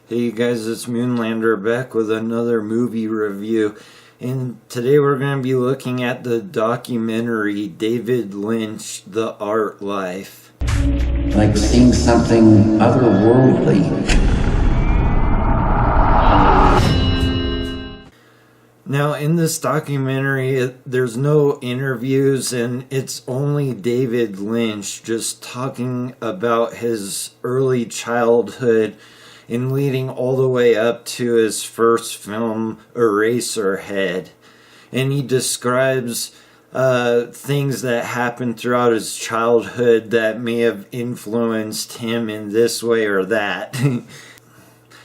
Hey you guys, it's Moonlander back with another movie review. And today we're going to be looking at the documentary David Lynch, The Art Life. Like seeing something otherworldly. Now in this documentary, there's no interviews and it's only David Lynch just talking about his early childhood and leading all the way up to his first film, Eraserhead. And he describes things that happened throughout his childhood that may have influenced him in this way or that.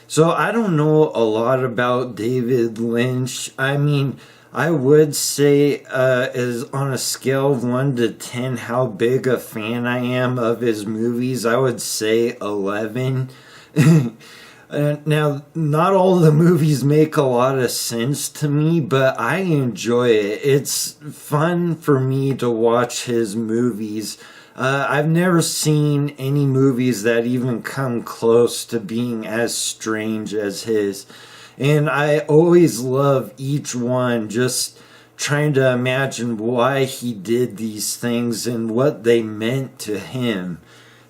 So I don't know a lot about David Lynch. I mean, I would say is on a scale of 1 to 10 how big a fan I am of his movies. I would say 11. Now, not all the movies make a lot of sense to me, but I enjoy it. It's fun for me to watch his movies. I've never seen any movies that even come close to being as strange as his. And I always love each one, just trying to imagine why he did these things and what they meant to him.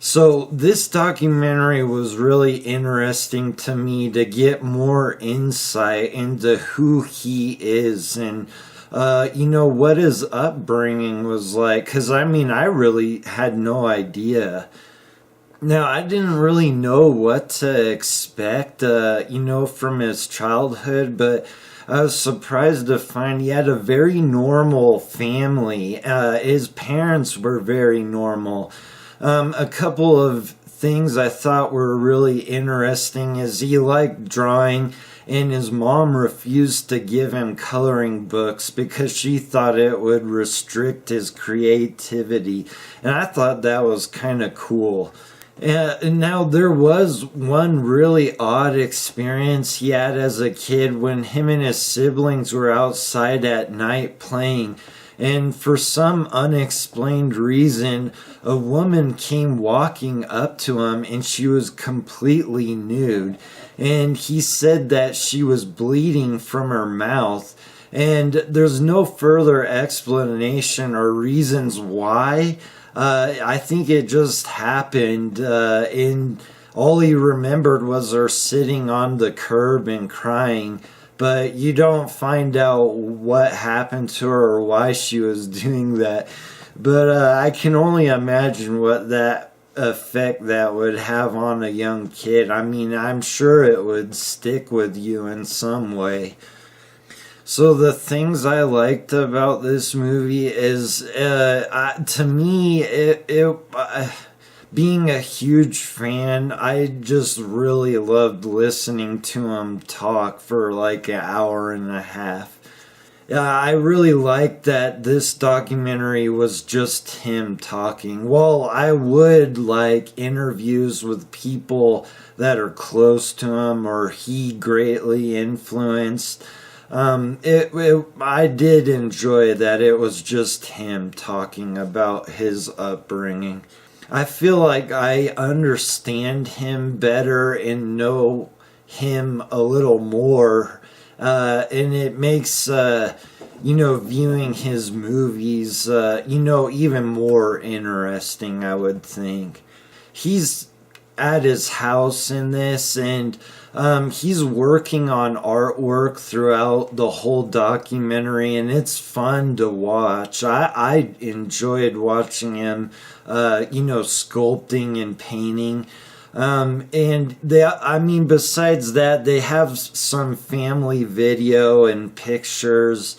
So this documentary was really interesting to me to get more insight into who he is and what his upbringing was like. Because I mean, I really had no idea. Now, I didn't really know what to expect, from his childhood, but I was surprised to find he had a very normal family. His parents were very normal. A couple of things I thought were really interesting is he liked drawing, and his mom refused to give him coloring books because she thought it would restrict his creativity. And I thought that was kind of cool. And now there was one really odd experience he had as a kid when him and his siblings were outside at night playing. And for some unexplained reason, a woman came walking up to him and she was completely nude. And he said that she was bleeding from her mouth. And there's no further explanation or reasons why. I think it just happened. And all he remembered was her sitting on the curb and crying. But you don't find out what happened to her or why she was doing that. But I can only imagine what that effect that would have on a young kid. I mean, I'm sure it would stick with you in some way. So the things I liked about this movie is, to me, being a huge fan, I just really loved listening to him talk for like an hour and a half. I really liked that this documentary was just him talking. While I would like interviews with people that are close to him or he greatly influenced, I did enjoy that it was just him talking about his upbringing. I feel like I understand him better and know him a little more, and it makes, viewing his movies, even more interesting, I would think. He's at his house in this, and he's working on artwork throughout the whole documentary, and it's fun to watch. I enjoyed watching him, sculpting and painting. And besides that, they have some family video and pictures,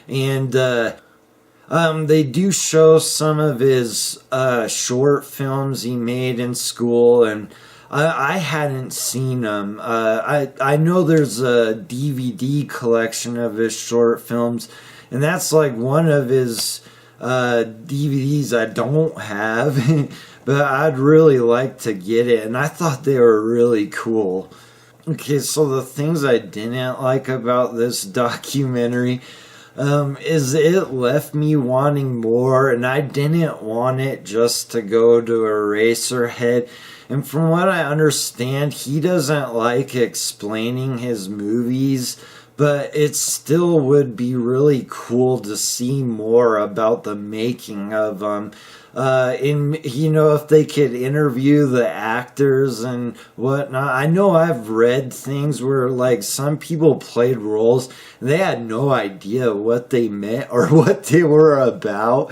and they do show some of his short films he made in school, and I hadn't seen them. I know there's a DVD collection of his short films, and that's like one of his DVDs I don't have, but I'd really like to get it, and I thought they were really cool. Okay, so the things I didn't like about this documentary, is it left me wanting more, and I didn't want it just to go to Eraserhead. And from what I understand, he doesn't like explaining his movies, but it still would be really cool to see more about the making of them. If they could interview the actors and whatnot. I know I've read things where, like, some people played roles and they had no idea what they meant or what they were about.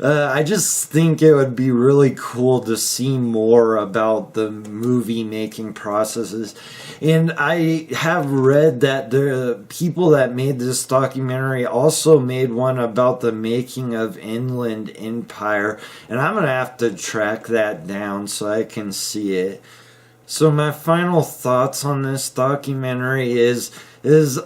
I just think it would be really cool to see more about the movie making processes. And I have read that the people that made this documentary also made one about the making of Inland Empire. And I'm going to have to track that down so I can see it. So my final thoughts on this documentary is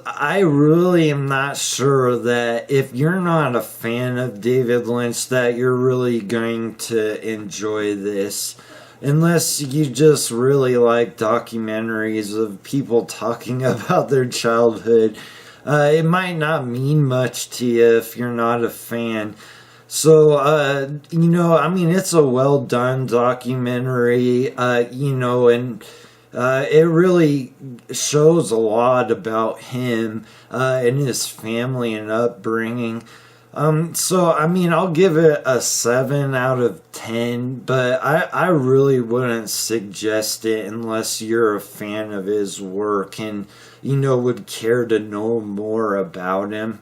I really am not sure that if you're not a fan of David Lynch that you're really going to enjoy this. Unless you just really like documentaries of people talking about their childhood. It might not mean much to you if you're not a fan. So, it's a well done documentary, and it really shows a lot about him and his family and upbringing. I'll give it a 7 out of 10, but I really wouldn't suggest it unless you're a fan of his work and, would care to know more about him.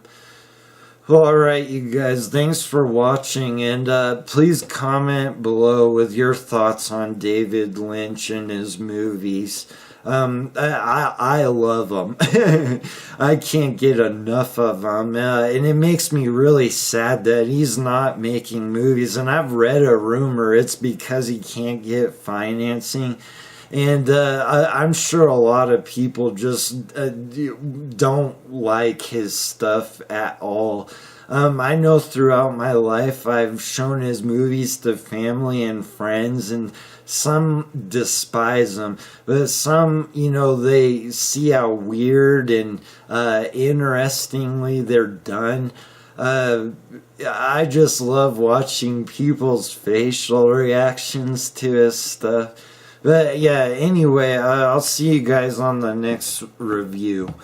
Well, alright, you guys, thanks for watching, and please comment below with your thoughts on David Lynch and his movies. I love them. I can't get enough of them, and it makes me really sad that he's not making movies, and I've read a rumor it's because he can't get financing. And I'm sure a lot of people just don't like his stuff at all. I know throughout my life I've shown his movies to family and friends, and some despise them, but some, they see how weird and interestingly they're done. I just love watching people's facial reactions to his stuff. But yeah, anyway, I'll see you guys on the next review.